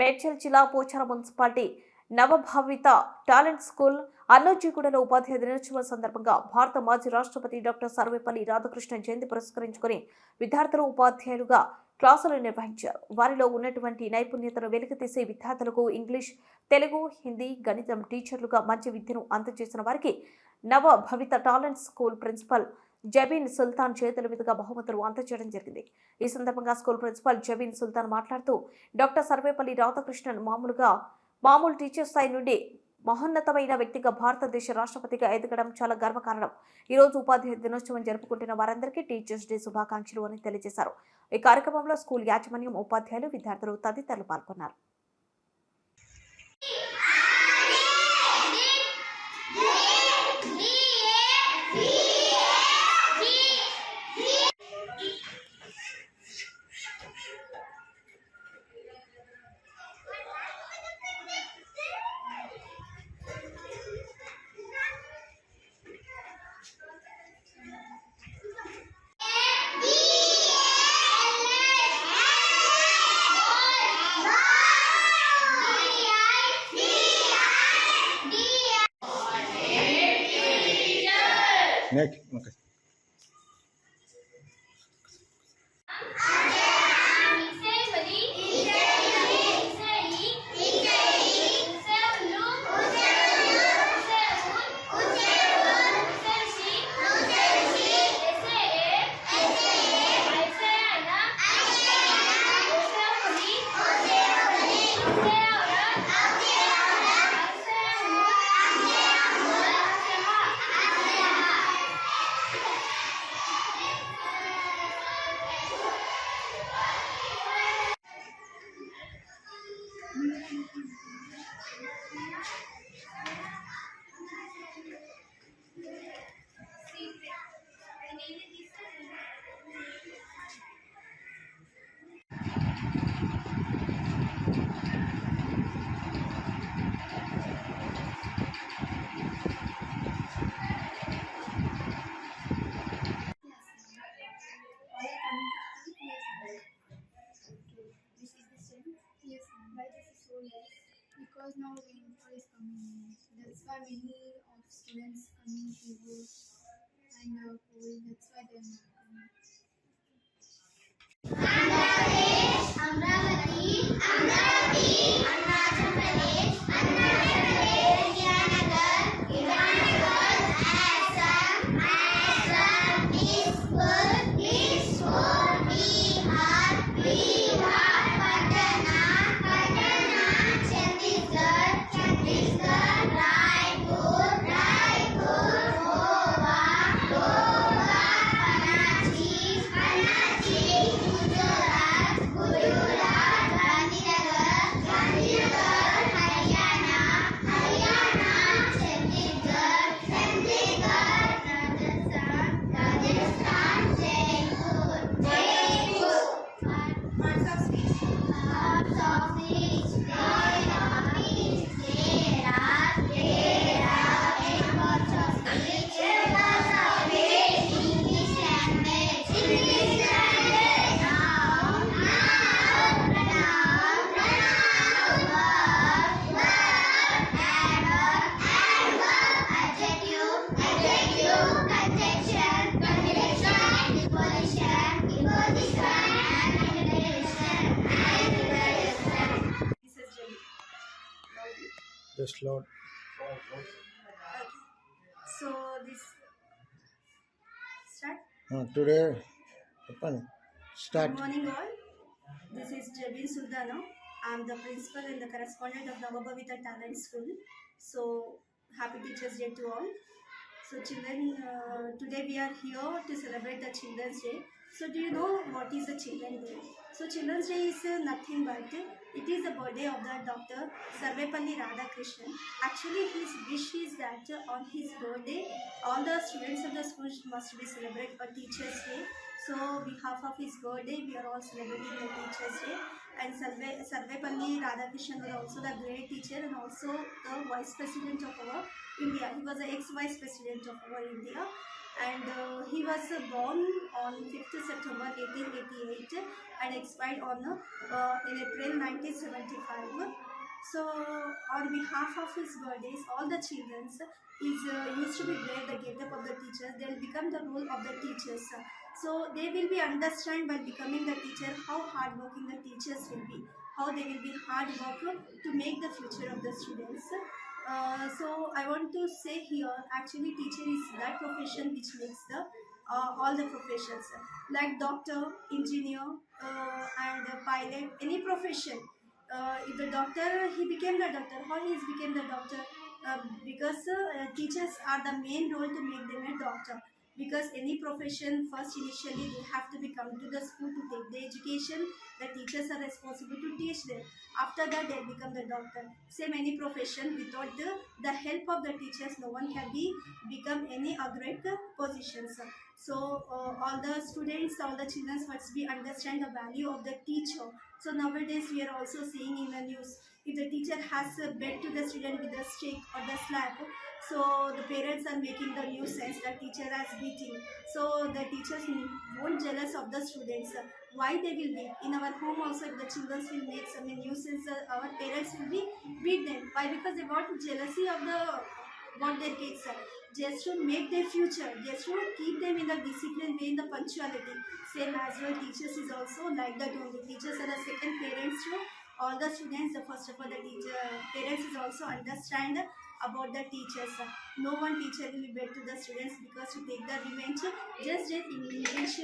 మేడ్చల్ జిల్లా Pocharam municipality నవభావిత talent school అన్నోజీగూడలో ఉపాధ్యాయ దినోత్సవం సందర్భంగా భారత మాజీ రాష్ట్రపతి డాక్టర్ సర్వేపల్లి రాధాకృష్ణన్ జయంతి పురస్కరించుకుని విద్యార్థులు ఉపాధ్యాయులుగా క్లాసులు నిర్వహించారు. వారిలో ఉన్నటువంటి నైపుణ్యతను వెలికితీసే విద్యార్థులకు ఇంగ్లీష్, తెలుగు, హిందీ, గణితం టీచర్లుగా మంచి విద్యను అందజేసిన వారికి నవభవిత టాలెంట్ స్కూల్ ప్రిన్సిపల్ జబీన్ సుల్తాన్ చేతుల మీదుగా బహుమతులు అందజేయడం జరిగింది. ఈ సందర్భంగా స్కూల్ ప్రిన్సిపల్ జబీన్ సుల్తాన్ మాట్లాడుతూ డాక్టర్ సర్వేపల్లి రాధాకృష్ణన్ మామూలు టీచర్ స్థాయి నుండి మహోన్నతమైన వ్యక్తిగా భారతదేశ రాష్ట్రపతిగా ఎదగడం చాలా గర్వకారణం. ఈ రోజు ఉపాధ్యాయ దినోత్సవం జరుపుకుంటున్న వారందరికీ టీచర్స్ డే శుభాకాంక్షలు అని తెలియజేశారు. ఈ కార్యక్రమంలో స్కూల్ యాజమాన్యం, ఉపాధ్యాయులు, విద్యార్థులు తదితరులు పాల్గొన్నారు. Next, okay. Because now rainfall is coming, that's why many of students coming fever and cold. That's why they are not coming. Amravati, Arunachal Pradesh, Vidyanagar, Assam, Peaceful, Bihar, Patna, Chhattisgarh, Raipur, Goa, Panaji, Gujarat, Gandhinagar, Haryana, Chandigarh, Rajasthan, Jaipur. Parts of speech. Just load. So this start. Today, start. Good morning all. This is Jabin Sultana. I am the principal and the correspondent of Navabhavita Talent School. So happy Teachers Day to all. So children, today we are here to celebrate the Children's Day. So do you know what is the Children's Day? So Children's Day is nothing but it is the birthday of the Dr. Sarvepalli Radhakrishnan. Actually his wish is that on his birthday all the students of the school must be celebrate a Teachers Day. So behalf of his birthday we are all celebrating the Teachers Day. And Sarvepalli Radhakrishnan was also the great teacher and also the Vice President of our India. He was the ex-Vice President of our India. and he was born on 5th September 1888 and expired on in April 1975. So, on behalf of his birthdays, all the children is used to be wear the get-up of the teachers. They will become the role of the teachers. So they will be understand by becoming the teacher how hardworking the teachers will be, how they will be hard work to make the future of the students. So I want to say here, actually, teacher is that profession which makes the all the professions like doctor, engineer, and pilot, any profession. If the doctor, he became the doctor. How he became the doctor? Because teachers are the main role to make them a doctor. Because any profession, first initially they have to be come to the school to take the education. The teachers are responsible to teach them. After that, they become the doctor. Same any profession, without the help of the teachers, no one can be become any great positions. So all the students, all the children must be understand the value of the teacher. So nowadays we are also seeing in the news, if the teacher has beat to the student with a stick or the slap, so the parents are making the nuisance that teacher has beating. So the teachers won't jealous of the students. Why they will beat? In our home also, if the children will make some nuisance, our parents will be beat them. Why? Because they want jealousy of the what their kids are. Just to make their future, just to keep them in the discipline way, in the punctuality. Same as well, teachers is also like that only. Teachers are the second parents to all the students. The first of all, the teacher parents is also understand about the teachers. No one teacher will be bad to the students because to take the revenge. Just in intention